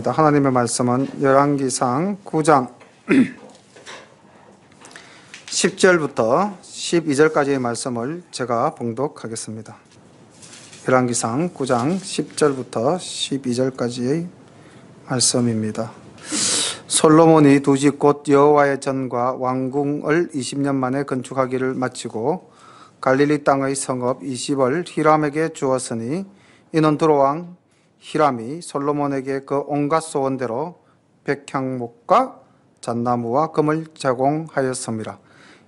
하나님의 말씀은 열왕기상 9장 10절부터 12절까지의 말씀을 제가 봉독하겠습니다. 열왕기상 9장 10절부터 12절까지의 말씀입니다. 솔로몬이 두 집 곧 여호와의 전과 왕궁을 20년 만에 건축하기를 마치고 갈릴리 땅의 성읍 이십을 히람에게 주었으니 이는 두로왕 히람이 솔로몬에게 그 온갖 소원대로 백향목과 잣나무와 금을 제공하였습니다.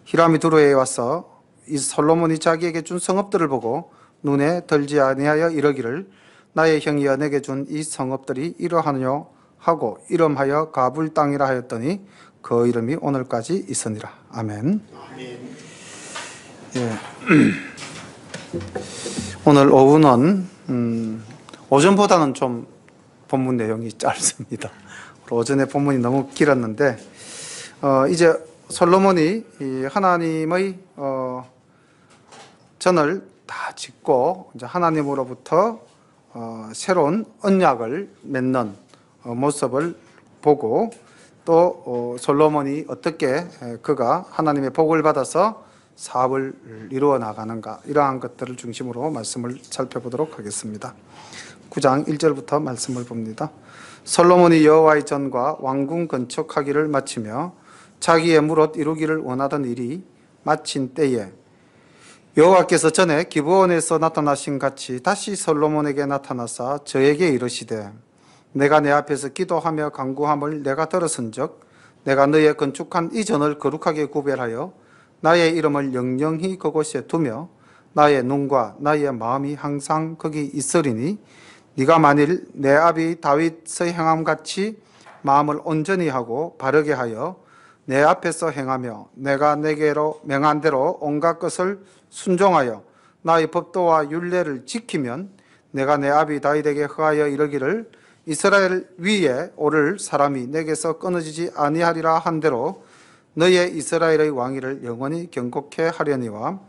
히람이 두로에 와서 이 솔로몬이 자기에게 준 성읍들을 보고 눈에 들지 아니하여 이르기를 나의 형이여 내게 준 이 성읍들이 이러하느뇨 하고 이름하여 가불 땅이라 하였더니 그 이름이 오늘까지 있으니라. 아멘. 예. 오늘 오후는 오전보다는 좀 본문 내용이 짧습니다. 오전에 본문이 너무 길었는데 이제 솔로몬이 하나님의 전을 다 짓고 이제 하나님으로부터 새로운 언약을 맺는 모습을 보고 또 솔로몬이 어떻게 그가 하나님의 복을 받아서 사업을 이루어 나가는가, 이러한 것들을 중심으로 말씀을 살펴보도록 하겠습니다. 9장 1절부터 말씀을 봅니다. 솔로몬이 여호와의 전과 왕궁 건축하기를 마치며 자기의 무릇 이루기를 원하던 일이 마친 때에 여호와께서 전에 기브온에서 나타나신 같이 다시 솔로몬에게 나타나사 저에게 이르시되 내가 내 앞에서 기도하며 간구함을 내가 들었은즉 내가 너의 건축한 이 전을 거룩하게 구별하여 나의 이름을 영영히 그곳에 두며 나의 눈과 나의 마음이 항상 거기 있으리니 네가 만일 내 아비 다윗의 행함같이 마음을 온전히 하고 바르게 하여 내 앞에서 행하며 내가 내게로 명한 대로 온갖 것을 순종하여 나의 법도와 율례를 지키면 내가 내 아비 다윗에게 허하여 이르기를 이스라엘 위에 오를 사람이 내게서 끊어지지 아니하리라 한 대로 너의 이스라엘의 왕위를 영원히 경고케 하려니와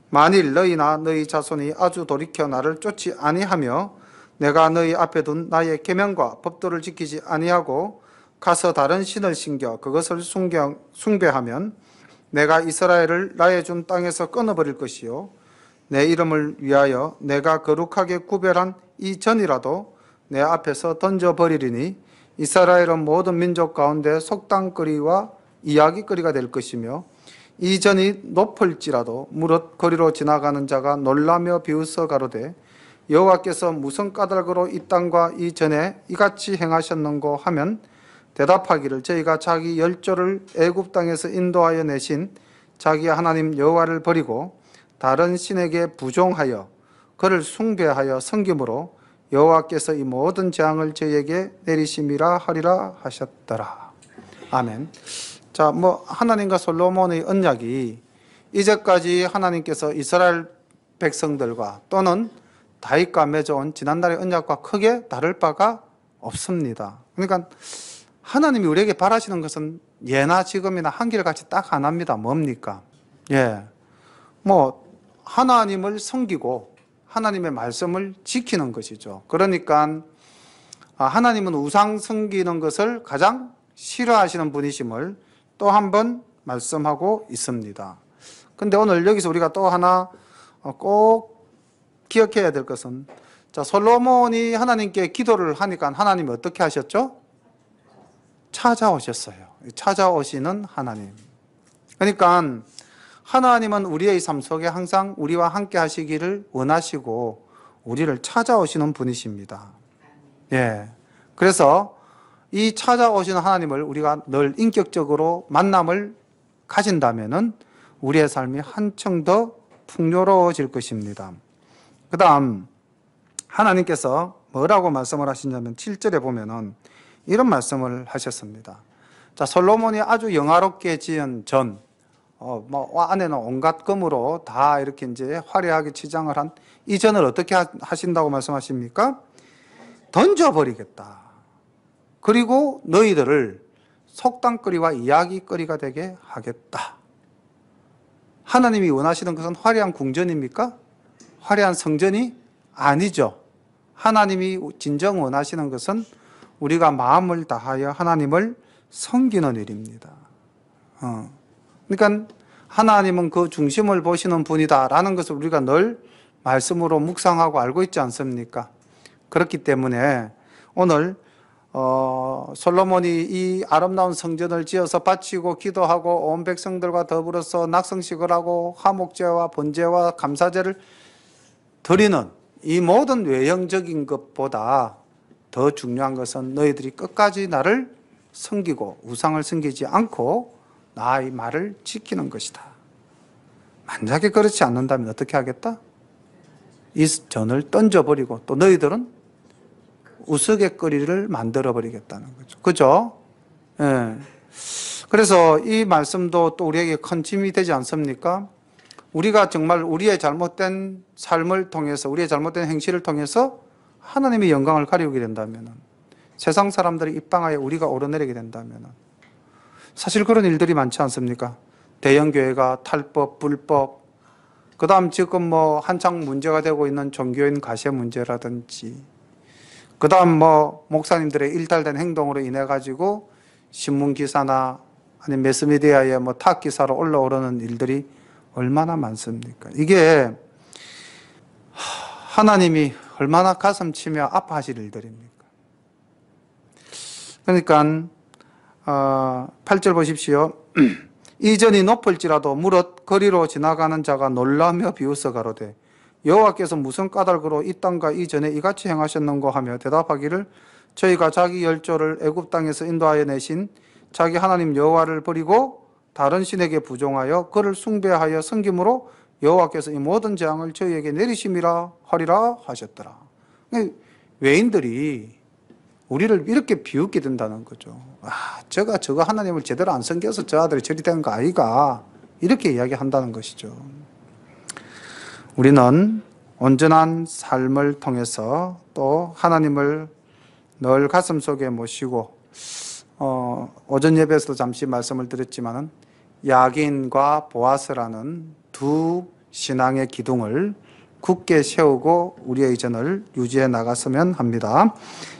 만일 너희나 너희 자손이 아주 돌이켜 나를 쫓지 아니하며 내가 너희 앞에 둔 나의 계명과 법도를 지키지 아니하고 가서 다른 신을 신겨 그것을 숭배하면 내가 이스라엘을 나의 준 땅에서 끊어버릴 것이요 내 이름을 위하여 내가 거룩하게 구별한 이 전이라도 내 앞에서 던져버리리니 이스라엘은 모든 민족 가운데 속담거리와 이야기거리가 될 것이며 이 전이 높을지라도 무릇 거리로 지나가는 자가 놀라며 비웃어 가로되 여호와께서 무슨 까닭으로 이 땅과 이 전에 이같이 행하셨는고 하면 대답하기를 저희가 자기 열조를 애굽 땅에서 인도하여 내신 자기 하나님 여호와를 버리고 다른 신에게 부종하여 그를 숭배하여 섬김으로 여호와께서 이 모든 재앙을 저희에게 내리심이라 하리라 하셨더라. 아멘. 자, 하나님과 솔로몬의 언약이 이제까지 하나님께서 이스라엘 백성들과 또는 다윗과 맺어온 지난날의 언약과 크게 다를 바가 없습니다. 그러니까 하나님이 우리에게 바라시는 것은 예나 지금이나 한결같이 딱 하나입니다. 뭡니까? 예, 하나님을 섬기고 하나님의 말씀을 지키는 것이죠. 그러니까 하나님은 우상 섬기는 것을 가장 싫어하시는 분이심을 또 한 번 말씀하고 있습니다. 근데 오늘 여기서 우리가 또 하나 꼭 기억해야 될 것은, 자, 솔로몬이 하나님께 기도를 하니까 하나님이 어떻게 하셨죠? 찾아오셨어요. 찾아오시는 하나님. 그러니까 하나님은 우리의 삶 속에 항상 우리와 함께 하시기를 원하시고 우리를 찾아오시는 분이십니다. 예. 그래서 이 찾아오시는 하나님을 우리가 늘 인격적으로 만남을 가진다면은 우리의 삶이 한층 더 풍요로워질 것입니다. 그 다음 하나님께서 뭐라고 말씀을 하시냐면 7절에 보면은 이런 말씀을 하셨습니다. 자, 솔로몬이 아주 영화롭게 지은 전, 안에는 온갖 금으로 다 이렇게 이제 화려하게 치장을 한 이 전을 어떻게 하신다고 말씀하십니까? 던져버리겠다. 그리고 너희들을 속담거리와 이야기거리가 되게 하겠다. 하나님이 원하시는 것은 화려한 궁전입니까? 화려한 성전이 아니죠. 하나님이 진정 원하시는 것은 우리가 마음을 다하여 하나님을 섬기는 일입니다. 그러니까 하나님은 그 중심을 보시는 분이다라는 것을 우리가 늘 말씀으로 묵상하고 알고 있지 않습니까? 그렇기 때문에 오늘 솔로몬이 이 아름다운 성전을 지어서 바치고 기도하고 온 백성들과 더불어서 낙성식을 하고 화목제와 번제와 감사제를 드리는 이 모든 외형적인 것보다 더 중요한 것은 너희들이 끝까지 나를 섬기고 우상을 섬기지 않고 나의 말을 지키는 것이다. 만약에 그렇지 않는다면 어떻게 하겠다? 이 전을 던져버리고 또 너희들은 우스갯거리를 만들어버리겠다는 거죠. 그죠? 예. 그래서 이 말씀도 또 우리에게 큰 짐이 되지 않습니까? 우리가 정말 우리의 잘못된 삶을 통해서, 우리의 잘못된 행실을 통해서 하나님의 영광을 가리우게 된다면, 세상 사람들이 입방하에 우리가 오르내리게 된다면, 사실 그런 일들이 많지 않습니까? 대형교회가 탈법, 불법, 그 다음 지금 뭐 한창 문제가 되고 있는 종교인 가세 문제라든지, 그 다음 뭐 목사님들의 일탈된 행동으로 인해 가지고 신문기사나 아니면 매스미디어에 뭐 탑기사로 올라오르는 일들이 얼마나 많습니까? 이게 하나님이 얼마나 가슴 치며 아파하실 일들입니까? 그러니까 8절 보십시오. 이전이 높을지라도 무릇 거리로 지나가는 자가 놀라며 비웃어 가로되 여호와께서 무슨 까닭으로 이 땅과 이전에 이같이 행하셨는고 하며 대답하기를 저희가 자기 열조를 애굽 땅에서 인도하여 내신 자기 하나님 여호와를 버리고 다른 신에게 부종하여 그를 숭배하여 섬김으로 여호와께서 이 모든 재앙을 저희에게 내리심이라 하리라 하셨더라. 외인들이 우리를 이렇게 비웃게 된다는 거죠. 저거 하나님을 제대로 안 섬겨서 저 아들이 저리 된 거 아이가, 이렇게 이야기한다는 것이죠. 우리는 온전한 삶을 통해서 또 하나님을 늘 가슴속에 모시고 오전 예배에서도 잠시 말씀을 드렸지만은 야긴과 보아스라는 두 신앙의 기둥을 굳게 세우고 우리의 전을 유지해 나갔으면 합니다.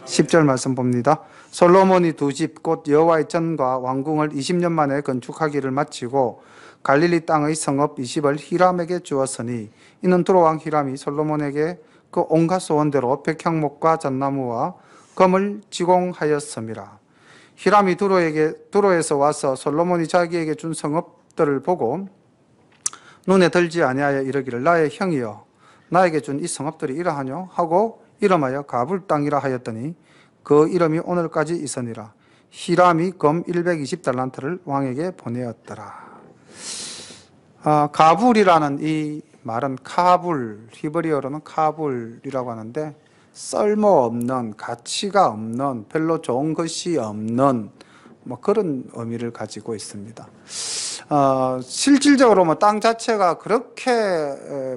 10절 말씀 봅니다. 솔로몬이 두 집 곧 여호와의 전과 왕궁을 20년 만에 건축하기를 마치고 갈릴리 땅의 성읍 20을 히람에게 주었으니 이는 두로 왕 히람이 솔로몬에게 그 온갖 소원대로 백향목과 잣나무와 금을 지공하였음이라. 히람이 두로에서 와서 솔로몬이 자기에게 준 성읍들을 보고 눈에 들지 아니하여 이르기를 나의 형이여 나에게 준 이 성읍들이 이러하뇨 하고 이름하여 가불 땅이라 하였더니 그 이름이 오늘까지 있으니라. 히람이 금 120달란트를 왕에게 보내었더라. 가불이라는 이 말은 카불, 히브리어로는 카불이라고 하는데 쓸모없는, 가치가 없는, 별로 좋은 것이 없는 뭐 그런 의미를 가지고 있습니다. 실질적으로 뭐 땅 자체가 그렇게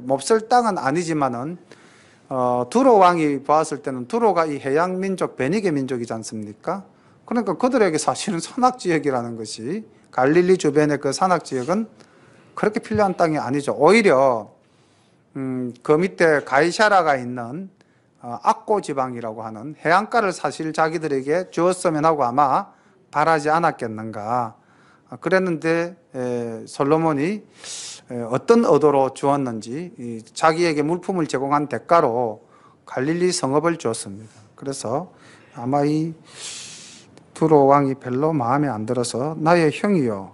몹쓸 땅은 아니지만은 두로 왕이 보았을 때는 두로가 이 해양 민족, 베니게 민족이지 않습니까? 그러니까 그들에게 사실은 산악 지역이라는 것이 갈릴리 주변의 그 산악 지역은 그렇게 필요한 땅이 아니죠. 오히려 그 밑에 가이샤라가 있는 악고 지방이라고 하는 해안가를 사실 자기들에게 주었으면 하고 아마 바라지 않았겠는가. 그랬는데 솔로몬이 어떤 의도로 주었는지 자기에게 물품을 제공한 대가로 갈릴리 성읍을 주었습니다. 그래서 아마 이 두로 왕이 별로 마음에 안 들어서 나의 형이여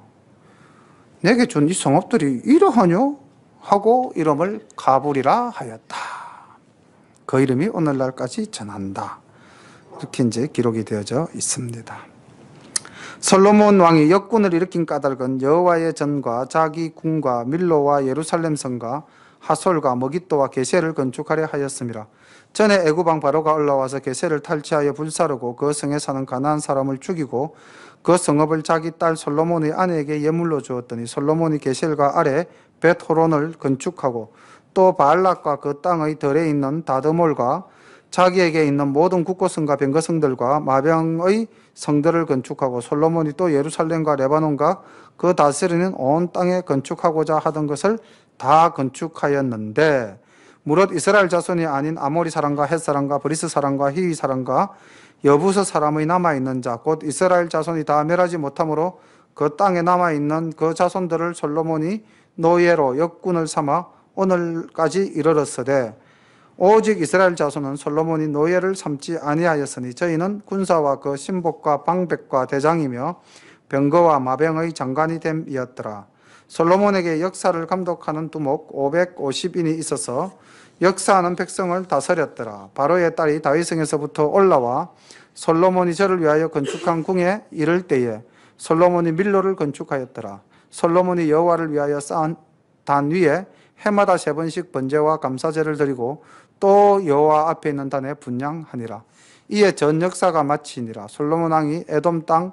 내게 준 이 성읍들이 이러하뇨? 하고 이름을 가불이라 하였다. 그 이름이 오늘날까지 전한다. 이렇게 이제 기록이 되어져 있습니다. 솔로몬 왕이 역군을 일으킨 까닭은 여호와의 전과 자기 궁과 밀로와 예루살렘 성과 하솔과 머깃도와 게셀을 건축하려 하였음이라. 전에 애굽 왕 바로가 올라와서 게셀을 탈취하여 불사르고 그 성에 사는 가나안 사람을 죽이고 그 성읍을 자기 딸 솔로몬의 아내에게 예물로 주었더니 솔로몬이 게셀과 아래 벳호론을 건축하고 또 바알락과 그 땅의 덜에 있는 다드몰과 자기에게 있는 모든 국고성과 병거성들과 마병의 성들을 건축하고 솔로몬이 또 예루살렘과 레바논과 그 다스리는 온 땅에 건축하고자 하던 것을 다 건축하였는데 무릇 이스라엘 자손이 아닌 아모리 사람과 헷 사람과 브리스 사람과 히위 사람과 여부서 사람의 남아있는 자 곧 이스라엘 자손이 다 멸하지 못하므로 그 땅에 남아있는 그 자손들을 솔로몬이 노예로 역군을 삼아 오늘까지 이르렀으되 오직 이스라엘 자손은 솔로몬이 노예를 삼지 아니하였으니 저희는 군사와 그 신복과 방백과 대장이며 병거와 마병의 장관이 됨이었더라. 솔로몬에게 역사를 감독하는 두목 550인이 있어서 역사하는 백성을 다스렸더라. 바로의 딸이 다윗성에서부터 올라와 솔로몬이 저를 위하여 건축한 궁에 이를 때에 솔로몬이 밀로를 건축하였더라. 솔로몬이 여호와를 위하여 쌓은 단 위에 해마다 3번씩 번제와 감사제를 드리고 또 여호와 앞에 있는 단에 분향하니라. 이에 전 역사가 마치니라. 솔로몬 왕이 에돔 땅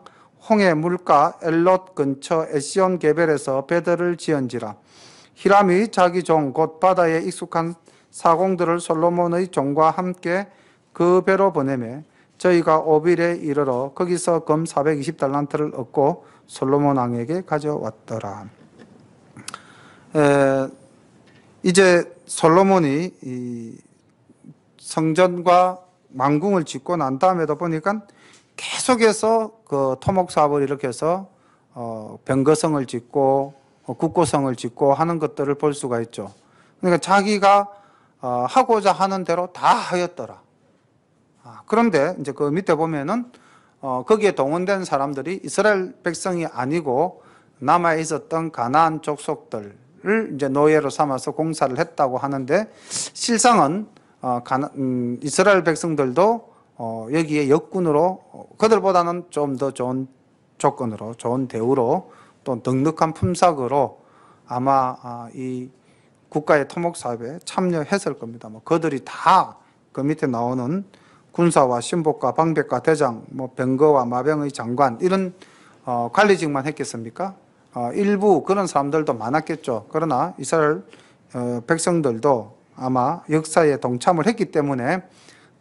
홍해 물가 엘롯 근처 에시온 게벨에서 배들을 지은지라. 히람이 자기 종 곧 바다에 익숙한 사공들을 솔로몬의 종과 함께 그 배로 보내매 저희가 오빌에 이르러 거기서 금 420달란트를 얻고 솔로몬 왕에게 가져왔더라. 이제 솔로몬이 이 성전과 왕궁을 짓고 난 다음에도 보니까 계속해서 그 토목 사업을 이렇게 해서 병거성을 짓고 국고성을 짓고 하는 것들을 볼 수가 있죠. 그러니까 자기가 하고자 하는 대로 다 하였더라. 그런데 이제 그 밑에 보면은 거기에 동원된 사람들이 이스라엘 백성이 아니고 남아 있었던 가나안 족속들을 이제 노예로 삼아서 공사를 했다고 하는데 실상은 이스라엘 백성들도 여기에 역군으로 그들보다는 좀 더 좋은 조건으로 좋은 대우로 또 넉넉한 품삯으로 아마 이 국가의 토목 사업에 참여했을 겁니다. 뭐 그들이 다 그 밑에 나오는 군사와 신복과 방백과 대장, 뭐 병거와 마병의 장관 이런 관리직만 했겠습니까? 일부 그런 사람들도 많았겠죠. 그러나 이스라엘 백성들도 아마 역사에 동참을 했기 때문에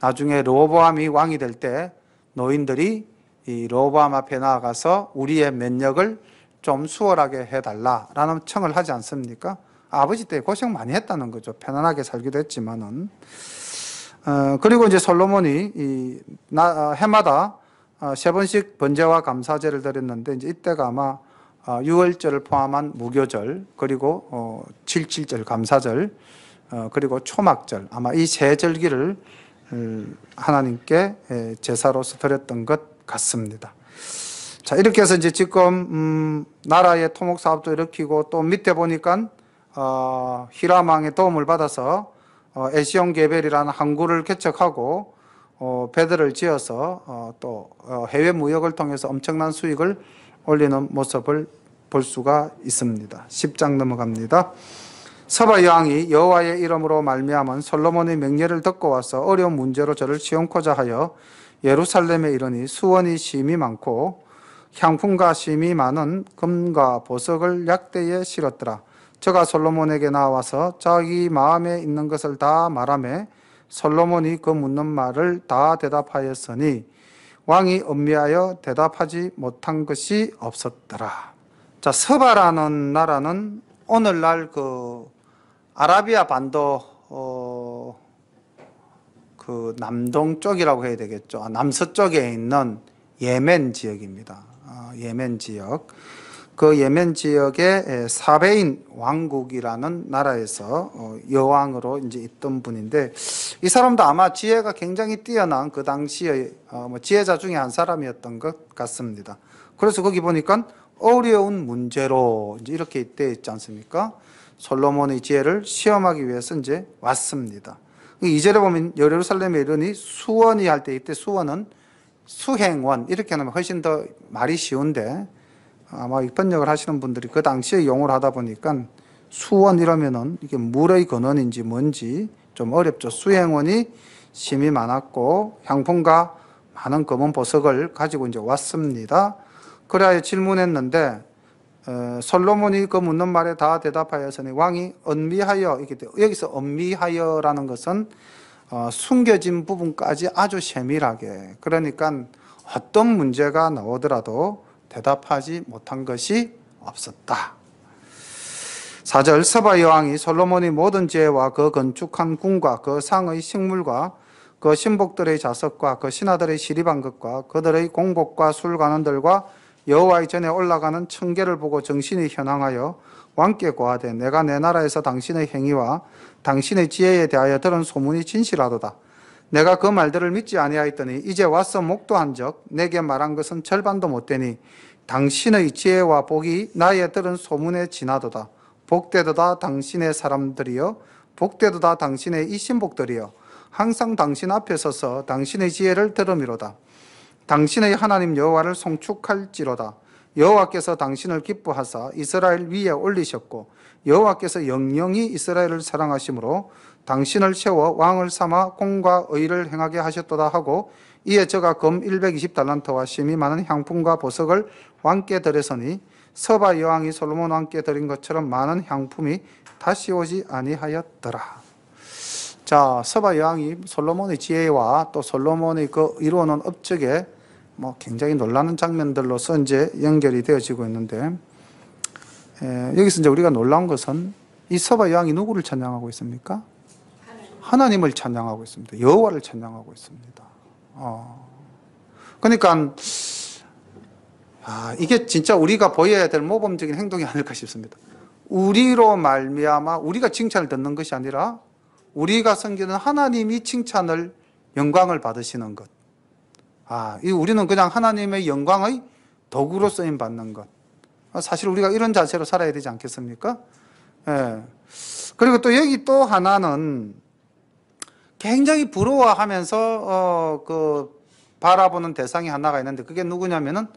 나중에 르호보암이 왕이 될 때 노인들이 이 르호보암 앞에 나아가서 우리의 면역을 좀 수월하게 해달라라는 청을 하지 않습니까? 아버지 때 고생 많이 했다는 거죠. 편안하게 살기도 했지만은. 그리고 이제 솔로몬이 해마다 3번씩 번제와 감사제를 드렸는데 이제 이때가 아마 유월절을 포함한 무교절 그리고 77절 감사절 그리고 초막절 아마 이 세 절기를 하나님께 제사로서 드렸던 것 같습니다. 자, 이렇게 해서 이제 지금 나라의 토목 사업도 일으키고 또 밑에 보니까 히람 왕의 도움을 받아서 에시온 게벨이라는 항구를 개척하고 배들을 지어서 또 해외 무역을 통해서 엄청난 수익을 올리는 모습을 볼 수가 있습니다. 10장 넘어갑니다. 서바 여왕이 여호와의 이름으로 말미암은 솔로몬의 명예를 듣고 와서 어려운 문제로 저를 시험코자 하여 예루살렘에 이르니 수원이 심이 많고 향품과 심이 많은 금과 보석을 약대에 실었더라. 저가 솔로몬에게 나와서 자기 마음에 있는 것을 다 말하매 솔로몬이 그 묻는 말을 다 대답하였으니 왕이 엄미하여 대답하지 못한 것이 없었더라. 자, 서바라는 나라는 오늘날 그 아라비아 반도 그 남동 쪽이라고 해야 되겠죠. 남서쪽에 있는 예멘 지역입니다. 예멘 지역. 그 예멘 지역의 사베인 왕국이라는 나라에서 여왕으로 이제 있던 분인데 이 사람도 아마 지혜가 굉장히 뛰어난 그 당시의 지혜자 중에 한 사람이었던 것 같습니다. 그래서 거기 보니까 어려운 문제로 이제 이렇게 되어 있지 않습니까? 솔로몬의 지혜를 시험하기 위해서 이제 왔습니다. 2절에 보면 예루살렘에 이르니 수원이 할 때 이때 수원은 수행원 이렇게 하면 훨씬 더 말이 쉬운데 아마 이 번역을 하시는 분들이 그 당시에 용어를 하다 보니까 수원 이러면은 이게 물의 근원인지 뭔지 좀 어렵죠. 수행원이 심이 많았고 향품과 많은 검은 보석을 가지고 이제 왔습니다. 그래야 질문했는데 솔로몬이 그 묻는 말에 다 대답하였으니 왕이 엄미하여 이렇게 여기서 엄미하여라는 것은 숨겨진 부분까지 아주 세밀하게 그러니까 어떤 문제가 나오더라도 대답하지 못한 것이 없었다. 4절 서바 여왕이 솔로몬이 모든 지혜와 그 건축한 궁과 그 상의 식물과 그 그 신복들의 자석과 그 신하들의 시립한 것과 그들의 공복과 술관원들과 여호와의 전에 올라가는 청계를 보고 정신이 현황하여 왕께 고하되 내가 내 나라에서 당신의 행위와 당신의 지혜에 대하여 들은 소문이 진실하도다. 내가 그 말들을 믿지 아니하였더니 이제 와서 목도한적 내게 말한 것은 절반도 못되니 당신의 지혜와 복이 나의 들은 소문에 지나도다. 복되도다 당신의 사람들이여 복되도다 당신의 이 신복들이여 항상 당신 앞에 서서 당신의 지혜를 들음이로다. 당신의 하나님 여호와를 송축할지로다. 여호와께서 당신을 기뻐하사 이스라엘 위에 올리셨고 여호와께서 영영이 이스라엘을 사랑하심으로 당신을 세워 왕을 삼아 공과 의를 행하게 하셨도다 하고 이에 저가 금 120달란트와 심히 많은 향품과 보석을 왕께 드렸으니 서바 여왕이 솔로몬 왕께 드린 것처럼 많은 향품이 다시 오지 아니하였더라. 자, 서바 여왕이 솔로몬의 지혜와 또 솔로몬의 그 이루어놓은 업적에 굉장히 놀라는 장면들로서 이제 연결이 되어지고 있는데, 여기서 이제 우리가 놀라운 것은 이 서바 여왕이 누구를 찬양하고 있습니까? 하나님을 찬양하고 있습니다. 여호와를 찬양하고 있습니다. 그러니까 이게 진짜 우리가 보여야 될 모범적인 행동이 아닐까 싶습니다. 우리로 말미암아 우리가 칭찬을 듣는 것이 아니라 우리가 섬기는 하나님이 칭찬을 영광을 받으시는 것. 우리는 그냥 하나님의 영광의 도구로 쓰임 받는 것. 사실 우리가 이런 자세로 살아야 되지 않겠습니까? 예. 그리고 또 여기 또 하나는 굉장히 부러워하면서 바라보는 대상이 하나가 있는데 그게 누구냐면은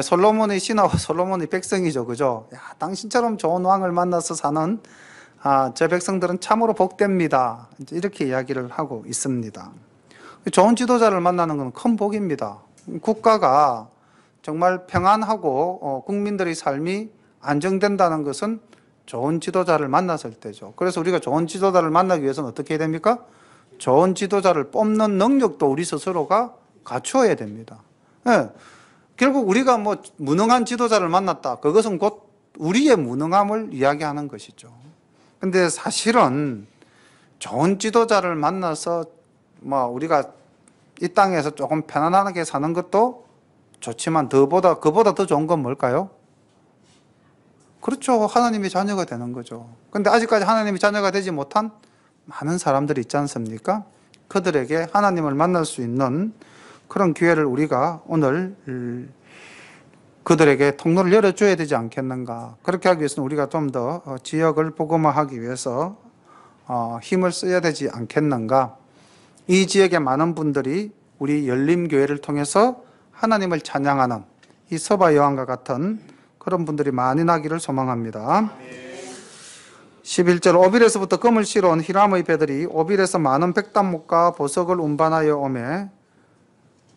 솔로몬의 신하와 솔로몬의 백성이죠, 그죠? 야, 당신처럼 좋은 왕을 만나서 사는 저 백성들은 참으로 복됩니다. 이렇게 이야기를 하고 있습니다. 좋은 지도자를 만나는 건 큰 복입니다. 국가가 정말 평안하고 국민들의 삶이 안정된다는 것은 좋은 지도자를 만났을 때죠. 그래서 우리가 좋은 지도자를 만나기 위해서는 어떻게 해야 됩니까? 좋은 지도자를 뽑는 능력도 우리 스스로가 갖추어야 됩니다. 네. 결국 우리가 무능한 지도자를 만났다. 그것은 곧 우리의 무능함을 이야기하는 것이죠. 근데 사실은 좋은 지도자를 만나서 우리가 이 땅에서 조금 편안하게 사는 것도 좋지만 그보다 더 좋은 건 뭘까요? 그렇죠. 하나님의 자녀가 되는 거죠. 근데 아직까지 하나님의 자녀가 되지 못한 많은 사람들이 있지 않습니까? 그들에게 하나님을 만날 수 있는 그런 기회를 우리가 오늘 그들에게 통로를 열어줘야 되지 않겠는가. 그렇게 하기 위해서는 우리가 좀 더 지역을 복음화하기 위해서 힘을 써야 되지 않겠는가. 이 지역의 많은 분들이 우리 열림교회를 통해서 하나님을 찬양하는 이 서바 여왕과 같은 그런 분들이 많이 나기를 소망합니다. 11절 오빌에서부터 금을 실어온 히람의 배들이 오빌에서 많은 백단목과 보석을 운반하여 오매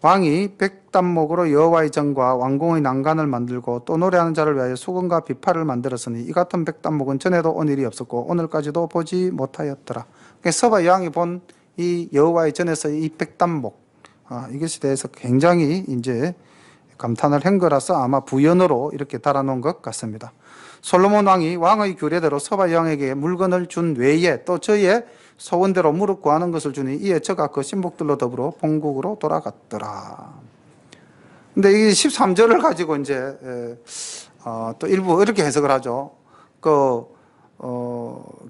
왕이 백단목으로 여호와의 전과 왕궁의 난간을 만들고 또 노래하는 자를 위하여 수건과 비파를 만들었으니 이 같은 백단목은 전에도 온 일이 없었고 오늘까지도 보지 못하였더라. 서바 여왕이 본 이 여호와의 전에서 이 백단목 이것에 대해서 굉장히 이제 감탄을 한 거라서 아마 부연으로 이렇게 달아놓은 것 같습니다. 솔로몬 왕이 왕의 규례대로 서바 여왕에게 물건을 준 외에 또 저의 소원대로 무릎 구하는 것을 주니 이에 저가 그 신복들로 더불어 본국으로 돌아갔더라. 근데 이 13절을 가지고 이제 또 일부 이렇게 해석을 하죠.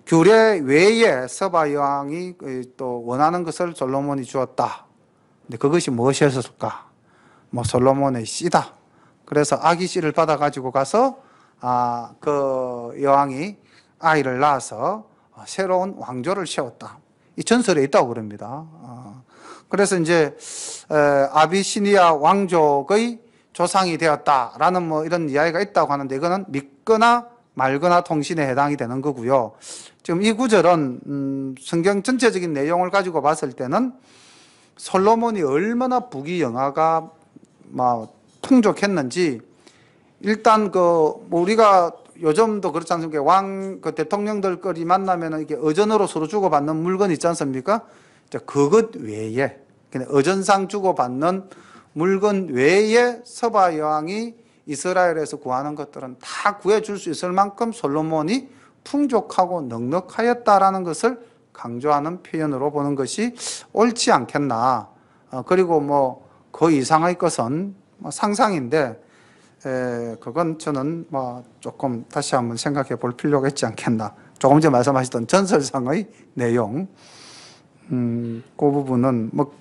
규례 외에 서바 여왕이 또 원하는 것을 솔로몬이 주었다. 근데 그것이 무엇이었을까? 솔로몬의 씨다. 그래서 아기 씨를 받아 가지고 가서 그 여왕이 아이를 낳아서 새로운 왕조를 세웠다. 이 전설에 있다고 그럽니다. 그래서 이제 아비시니아 왕족의 조상이 되었다라는 이런 이야기가 있다고 하는데 이거는 믿거나 말거나 통신에 해당이 되는 거고요. 지금 이 구절은 성경 전체적인 내용을 가지고 봤을 때는 솔로몬이 얼마나 부귀영화가 풍족했는지 일단 우리가 요즘도 그렇지 않습니까? 대통령들끼리 만나면 이게 의전으로 서로 주고받는 물건 있지 않습니까? 그것 외에 그냥 의전상 주고받는 물건 외에 서바 여왕이 이스라엘에서 구하는 것들은 다 구해줄 수 있을 만큼 솔로몬이 풍족하고 넉넉하였다라는 것을 강조하는 표현으로 보는 것이 옳지 않겠나. 그리고 뭐 그 이상의 것은 뭐 상상인데 그건 저는 뭐 조금 다시 한번 생각해 볼 필요가 있지 않겠나. 조금 전에 말씀하셨던 전설상의 내용, 그 부분은 뭐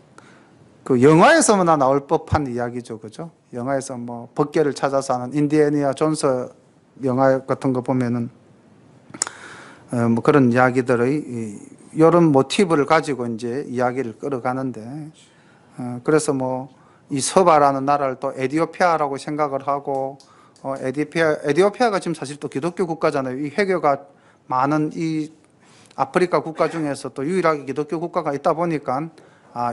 그 영화에서나 나올 법한 이야기죠, 그죠? 영화에서 뭐 법궤를 찾아서 하는 인디애나 존스 영화 같은 거 보면은 뭐 그런 이야기들의 이런 모티브를 가지고 이제 이야기를 끌어가는데, 그래서 뭐 이 서바라는 나라를 또 에디오피아라고 생각을 하고, 에디오피아가 지금 사실 또 기독교 국가잖아요. 이 회교가 많은 이 아프리카 국가 중에서 또 유일하게 기독교 국가가 있다 보니까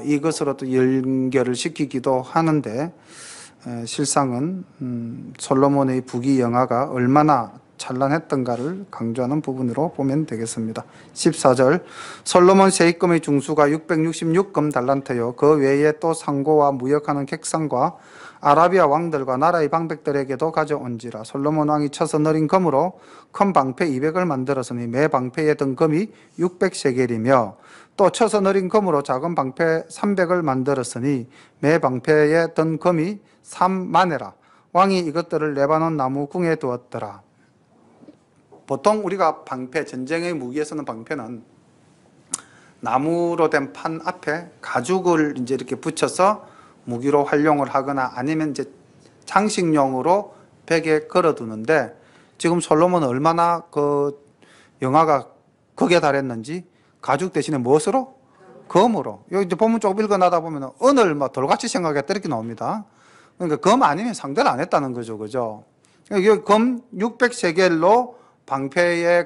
이것으로 또 연결을 시키기도 하는데, 실상은 솔로몬의 부귀 영화가 얼마나 찬란했던가를 강조하는 부분으로 보면 되겠습니다. 14절, 솔로몬 세입금의 중수가 666금 달란트요 그 외에 또 상고와 무역하는 객상과 아라비아 왕들과 나라의 방백들에게도 가져온지라. 솔로몬 왕이 쳐서 너린 금으로 큰 방패 200을 만들었으니 매 방패에 든 금이 600세겔이며 또 쳐서 너린 금으로 작은 방패 300을 만들었으니 매 방패에 든 금이 3만에라. 왕이 이것들을 레바논 나무 궁에 두었더라. 보통 우리가 방패, 전쟁의 무기에 쓰는 방패는 나무로 된 판 앞에 가죽을 이제 이렇게 붙여서 무기로 활용을 하거나 아니면 이제 장식용으로 벽에 걸어두는데, 지금 솔로몬은 얼마나 그 영화가 극에 달했는지 가죽 대신에 무엇으로? 금으로. 여기 이제 본문 조금 읽어나다 보면 은을 뭐 돌같이 생각했다 이렇게 나옵니다. 그러니까 금 아니면 상대를 안 했다는 거죠, 그죠? 여기 금 600세겔로 방패에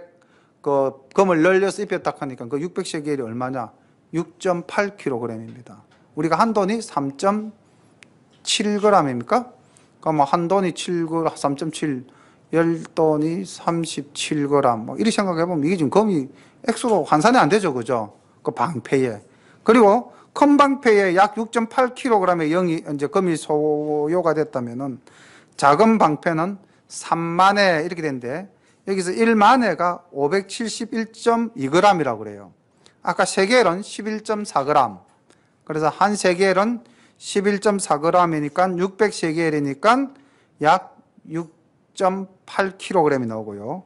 그 금을 널려서 입혔다 하니까 그 600세겔이 얼마냐? 6.8kg입니다. 우리가 한 돈이 3.7g입니까? 그럼 한 돈이 7g, 3.7, 10돈이 37g. 뭐 이렇게 생각해 보면 이게 지금 금이 액수로 환산이 안 되죠, 그죠? 그 방패에. 그리고 큰 방패에 약 6.8kg의 영이 이제 금이 소요가 됐다면은 작은 방패는 3만에 이렇게 된대. 여기서 1만회가 571.2g이라고 그래요. 아까 세겔은 11.4g. 그래서 한 세겔은 11.4g이니까 600세겔이니까 약 6.8kg이 나오고요.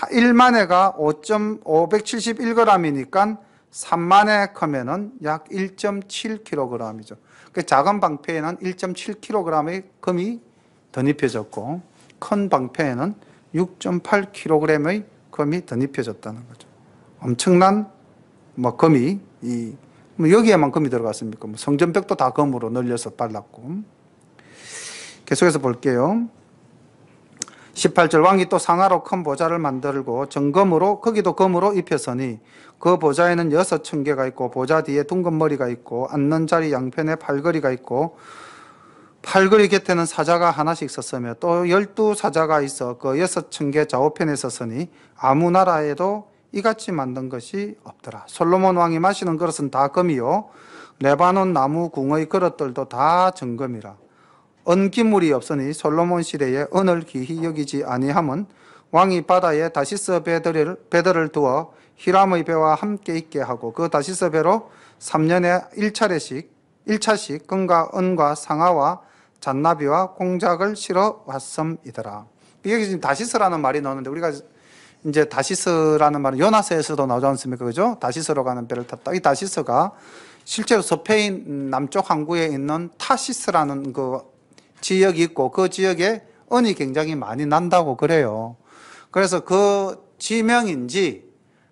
1만회가 571g이니까 3만회 크면은 약 1.7kg이죠. 그 작은 방패에는 1.7kg의 금이 덧입혀졌고 큰 방패에는 6.8kg의 금이 덧입혀졌다는 거죠. 엄청난 뭐 금이 뭐 여기에만 금이 들어갔습니까? 뭐 성전벽도 다 금으로 널려서 발랐고. 계속해서 볼게요. 18절, 왕이 또 상하로 큰 보좌를 만들고 정금으로 거기도 금으로 입혔으니 그 보좌에는 6층계가 있고 보좌 뒤에 둥근 머리가 있고 앉는 자리 양편에 팔걸이가 있고 팔걸이 곁에는 사자가 하나씩 섰으며 또 12사자가 있어 그 6층계 좌우편에 섰으니 아무 나라에도 이같이 만든 것이 없더라. 솔로몬 왕이 마시는 그릇은 다 금이요 레바논 나무 궁의 그릇들도 다 정금이라. 은기물이 없으니 솔로몬 시대에 은을 기히 여기지 아니함은 왕이 바다에 다시스 배들을 두어 히람의 배와 함께 있게 하고 그 다시스 배로 3년에 1차씩 금과 은과 상아와 잔나비와 공작을 실어 왔음이더라. 여기 지금 다시스라는 말이 나오는데 우리가 이제 다시스라는 말은 요나서에서도 나오지 않습니까? 그죠? 다시스로 가는 배를 탔다. 이 다시스가 실제로 스페인 남쪽 항구에 있는 타시스라는 그 지역이 있고 그 지역에 은이 굉장히 많이 난다고 그래요. 그래서 그 지명인지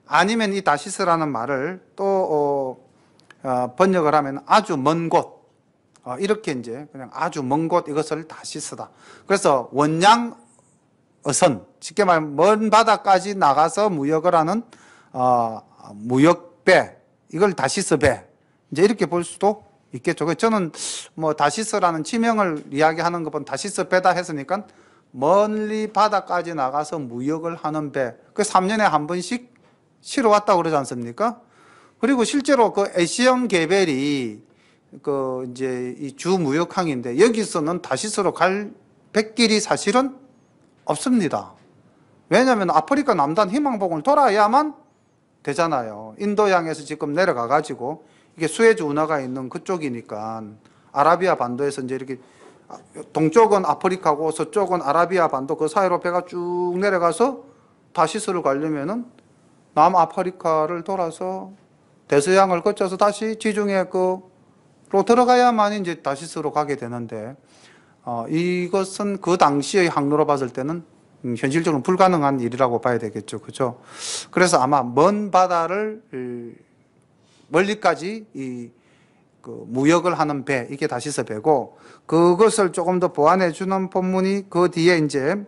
아니면 이 다시스라는 말을 또 번역을 하면 아주 먼 곳, 이렇게 이제 그냥 아주 먼 곳 이것을 다시스다. 그래서 원양 어선, 쉽게 말하면 먼 바다까지 나가서 무역을 하는 무역배, 이걸 다시스배, 이제 이렇게 볼 수도 있겠죠. 저는 뭐 다시스라는 지명을 이야기하는 것보다 다시스 배다 했으니까 멀리 바다까지 나가서 무역을 하는 배, 그 3년에 한 번씩 실어 왔다고 그러지 않습니까? 그리고 실제로 그 에시온 계별이 그 이제 이 주 무역항인데 여기서는 다시스로 갈 백길이 사실은 없습니다. 왜냐하면 아프리카 남단 희망봉을 돌아야만 되잖아요. 인도양에서 지금 내려가 가지고 이게 수에즈 운하가 있는 그쪽이니까 아라비아 반도에서 이제 이렇게 동쪽은 아프리카고 서쪽은 아라비아 반도 그 사이로 배가 쭉 내려가서 다시스를 가려면은 남아프리카를 돌아서 대서양을 거쳐서 다시 지중해 그로 들어가야만 이제 다시스로 가게 되는데 이것은 그 당시의 항로로 봤을 때는 현실적으로 불가능한 일이라고 봐야 되겠죠. 그죠? 그래서 아마 먼 바다를 멀리까지 그 무역을 하는 배, 이게 다시서 배고, 그것을 조금 더 보완해 주는 본문이 그 뒤에 이제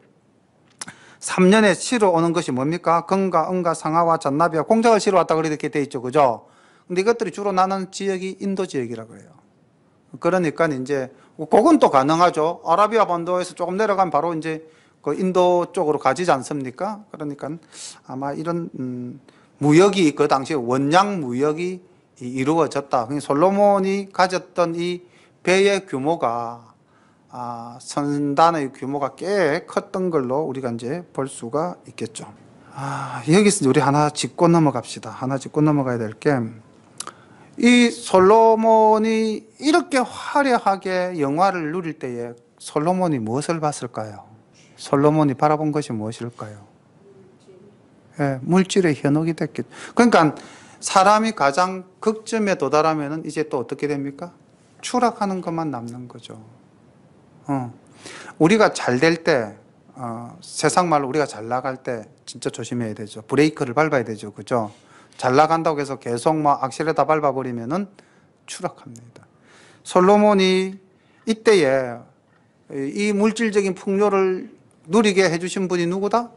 3년에 치러 오는 것이 뭡니까? 금과 은과 상아와 잔나비와 공작을 치러 왔다 그렇게 돼 있죠. 그죠? 근데 이것들이 주로 나는 지역이 인도 지역이라고 해요. 그러니까 이제 그건 또 가능하죠. 아라비아 반도에서 조금 내려가면 바로 이제 그 인도 쪽으로 가지지 않습니까? 그러니까 아마 이런 무역이 그 당시에 원양 무역이 이루어졌다. 솔로몬이 가졌던 이 배의 규모가 선단의 규모가 꽤 컸던 걸로 우리가 이제 볼 수가 있겠죠. 여기서 우리 하나 짚고 넘어갑시다. 하나 짚고 넘어가야 될 게, 이 솔로몬이 이렇게 화려하게 영화를 누릴 때에 솔로몬이 무엇을 봤을까요? 솔로몬이 바라본 것이 무엇일까요? 물질의 현혹이 됐겠죠. 그러니까 사람이 가장 극점에 도달하면 이제 또 어떻게 됩니까? 추락하는 것만 남는 거죠. 우리가 잘 될 때, 세상 말로 우리가 잘 나갈 때 진짜 조심해야 되죠. 브레이크를 밟아야 되죠. 그죠? 잘 나간다고 해서 계속 막 악셀에다 밟아버리면은 추락합니다. 솔로몬이 이때에 이 물질적인 풍요를 누리게 해주신 분이 누구다?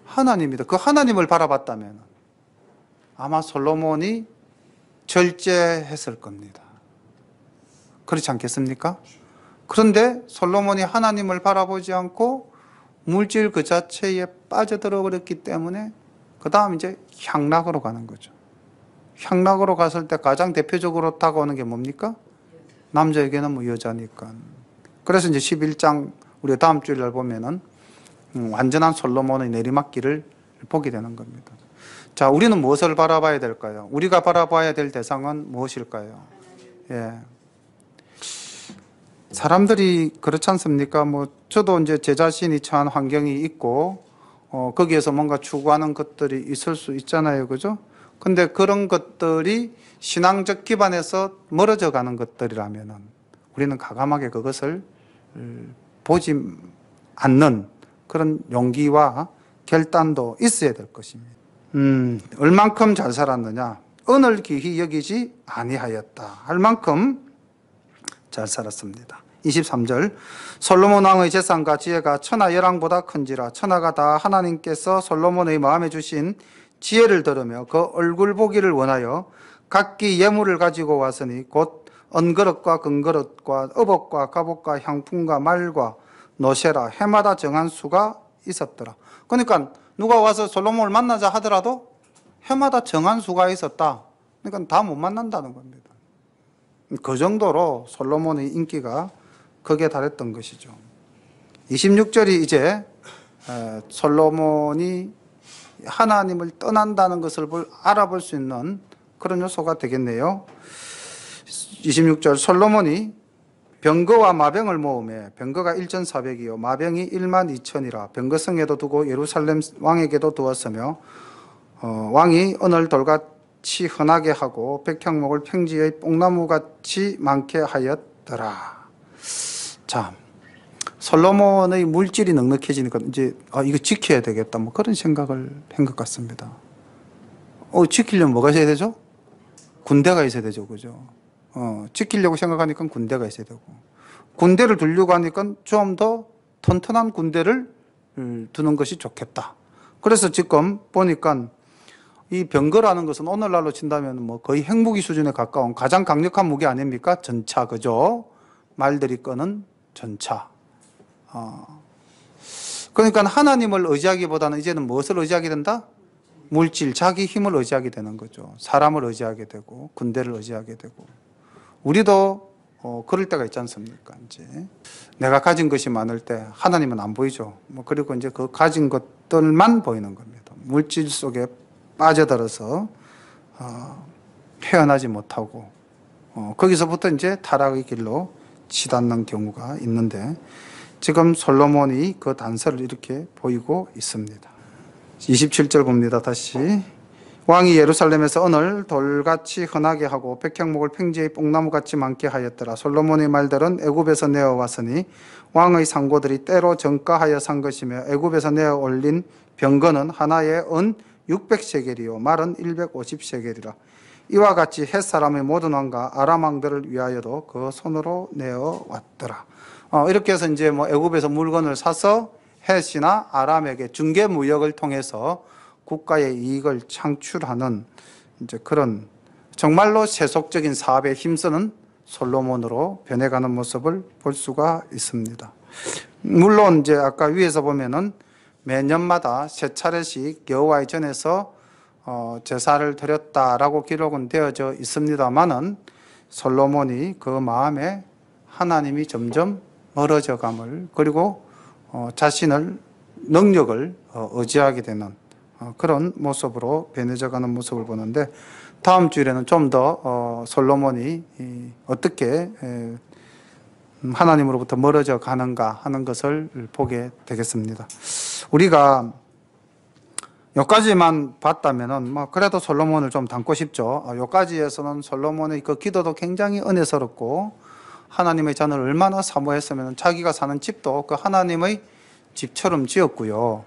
하나님이다. 그 하나님을 바라봤다면 아마 솔로몬이 절제했을 겁니다. 그렇지 않겠습니까? 그런데 솔로몬이 하나님을 바라보지 않고 물질 그 자체에 빠져들어 버렸기 때문에 그 다음 이제 향락으로 가는 거죠. 향락으로 갔을 때 가장 대표적으로 다가오는 게 뭡니까? 남자에게는 뭐 여자니까. 그래서 이제 11장 우리가 다음 주일날 보면은 완전한 솔로몬의 내리막길을 보게 되는 겁니다. 자, 우리는 무엇을 바라봐야 될까요? 우리가 바라봐야 될 대상은 무엇일까요? 예. 사람들이 그렇지 않습니까? 뭐 저도 이제 제 자신이 처한 환경이 있고 거기에서 뭔가 추구하는 것들이 있을 수 있잖아요. 그죠? 근데 그런 것들이 신앙적 기반에서 멀어져 가는 것들이라면은 우리는 과감하게 그것을 보지 않는 그런 용기와 결단도 있어야 될 것입니다. 얼만큼 잘 살았느냐? 은을 귀히 여기지 아니하였다 할 만큼 잘 살았습니다. 23절, 솔로몬 왕의 재산과 지혜가 천하 열왕보다 큰지라. 천하가 다 하나님께서 솔로몬의 마음에 주신 지혜를 들으며 그 얼굴 보기를 원하여 각기 예물을 가지고 왔으니 곧 은그릇과 금그릇과 의복과 갑옷과 향품과 말과 노새라 해마다 정한 수가 있었더라. 그러니까 누가 와서 솔로몬을 만나자 하더라도 해마다 정한 수가 있었다. 그러니까 다 못 만난다는 겁니다. 그 정도로 솔로몬의 인기가 극에 달했던 것이죠. 26절이 이제 솔로몬이 하나님을 떠난다는 것을 알아볼 수 있는 그런 요소가 되겠네요. 26절, 솔로몬이 병거와 마병을 모으매 병거가 1,400이요 마병이 12,000이라 병거성에도 두고 예루살렘 왕에게도 두었으며 왕이 은을 돌같이 흔하게 하고 백향목을 평지의 뽕나무같이 많게 하였더라. 자, 솔로몬의 물질이 넉넉해지니까 이제 이거 지켜야 되겠다 뭐 그런 생각을 한 것 같습니다. 지키려면 뭐가 있어야 되죠? 군대가 있어야 되죠. 그죠? 지키려고 생각하니까 군대가 있어야 되고, 군대를 두려고 하니까 좀 더 튼튼한 군대를 두는 것이 좋겠다. 그래서 지금 보니까 이 병거라는 것은 오늘날로 친다면 뭐 거의 핵무기 수준에 가까운 가장 강력한 무기 아닙니까? 전차, 그죠? 말들이 끄는 전차. 그러니까 하나님을 의지하기보다는 이제는 무엇을 의지하게 된다? 물질, 자기 힘을 의지하게 되는 거죠. 사람을 의지하게 되고, 군대를 의지하게 되고. 우리도 그럴 때가 있지 않습니까? 이제 내가 가진 것이 많을 때 하나님은 안 보이죠. 그리고 이제 그 가진 것들만 보이는 겁니다. 물질 속에 빠져들어서 헤어나지 못하고 거기서부터 이제 타락의 길로 치닫는 경우가 있는데 지금 솔로몬이 그 단서를 이렇게 보이고 있습니다. 27절 봅니다. 다시. 왕이 예루살렘에서 언을 돌같이 흔하게 하고 백향목을 평지의 뽕나무같이 많게 하였더라. 솔로몬의 말들은 애굽에서 내어왔으니 왕의 상고들이 때로 정가하여 산 것이며 애굽에서 내어 올린 병거는 하나에 은 600세겔이요 말은 150세겔이라. 이와 같이 헷 사람의 모든 왕과 아람 왕들을 위하여도 그 손으로 내어왔더라. 이렇게 해서 이제 뭐 애굽에서 물건을 사서 헷이나 아람에게 중개 무역을 통해서 국가의 이익을 창출하는 이제 그런 정말로 세속적인 사업에 힘쓰는 솔로몬으로 변해가는 모습을 볼 수가 있습니다. 물론 이제 아까 위에서 보면은 매년마다 세 차례씩 여호와의 전에서 제사를 드렸다라고 기록은 되어져 있습니다만은 솔로몬이 그 마음에 하나님이 점점 멀어져감을 그리고 자신을 능력을 의지하게 되는 그런 모습으로 변해져가는 모습을 보는데 다음 주일에는 좀 더 솔로몬이 어떻게 하나님으로부터 멀어져 가는가 하는 것을 보게 되겠습니다. 우리가 여기까지만 봤다면은 뭐 그래도 솔로몬을 좀 담고 싶죠. 여기까지에서는 솔로몬의 그 기도도 굉장히 은혜스럽고 하나님의 자녀를 얼마나 사모했으면 자기가 사는 집도 그 하나님의 집처럼 지었고요.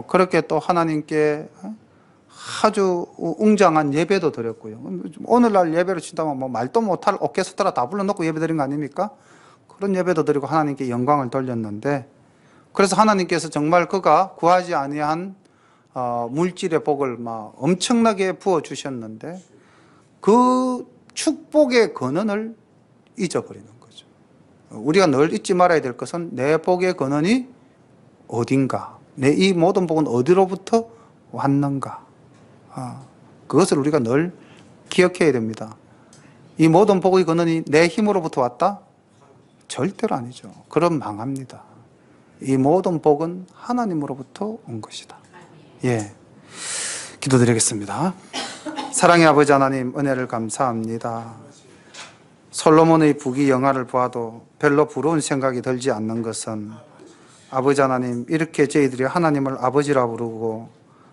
그렇게 또 하나님께 아주 웅장한 예배도 드렸고요. 오늘날 예배를 친다면 뭐 말도 못할 오케스트라 다 불러놓고 예배 드린 거 아닙니까? 그런 예배도 드리고 하나님께 영광을 돌렸는데 그래서 하나님께서 정말 그가 구하지 아니한 물질의 복을 막 엄청나게 부어 주셨는데 그 축복의 근원을 잊어버리는 거죠. 우리가 늘 잊지 말아야 될 것은 내 복의 근원이 어딘가, 내 이 모든 복은 어디로부터 왔는가, 그것을 우리가 늘 기억해야 됩니다. 이 모든 복의 근원이 내 힘으로부터 왔다? 절대로 아니죠. 그럼 망합니다. 이 모든 복은 하나님으로부터 온 것이다. 예, 기도드리겠습니다. 사랑의 아버지 하나님, 은혜를 감사합니다. 솔로몬의 부귀 영화를 보아도 별로 부러운 생각이 들지 않는 것은 아버지 하나님, 이렇게 저희들이 하나님을 아버지라 부르고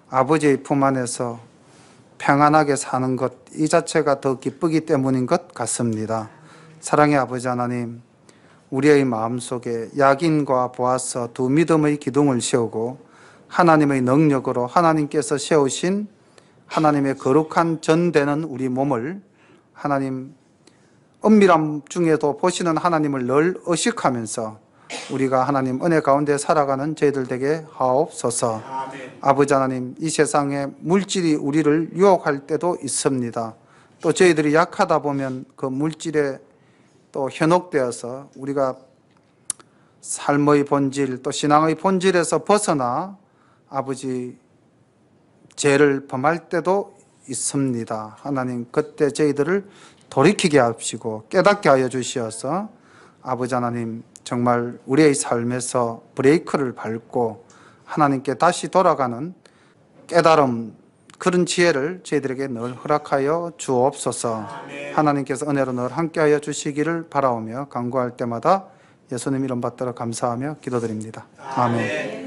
아버지의 품 안에서 평안하게 사는 것, 이 자체가 더 기쁘기 때문인 것 같습니다. 사랑의 아버지 하나님, 우리의 마음속에 야긴과 보아서 두 믿음의 기둥을 세우고 하나님의 능력으로 하나님께서 세우신 하나님의 거룩한 전되는 우리 몸을 하나님 은밀함 중에도 보시는 하나님을 늘 의식하면서 우리가 하나님 은혜 가운데 살아가는 저희들 되게 하옵소서. 아멘. 아버지 하나님, 이 세상에 물질이 우리를 유혹할 때도 있습니다. 또 저희들이 약하다 보면 그 물질에 또 현혹되어서 우리가 삶의 본질 또 신앙의 본질에서 벗어나 아버지 죄를 범할 때도 있습니다. 하나님, 그때 저희들을 돌이키게 하시고 깨닫게 하여 주시어서 아버지 하나님, 정말 우리의 삶에서 브레이크를 밟고 하나님께 다시 돌아가는 깨달음, 그런 지혜를 저희들에게 늘 허락하여 주옵소서. 아멘. 하나님께서 은혜로 늘 함께하여 주시기를 바라오며 간구할 때마다 예수님 이름 받들어 감사하며 기도드립니다. 아멘.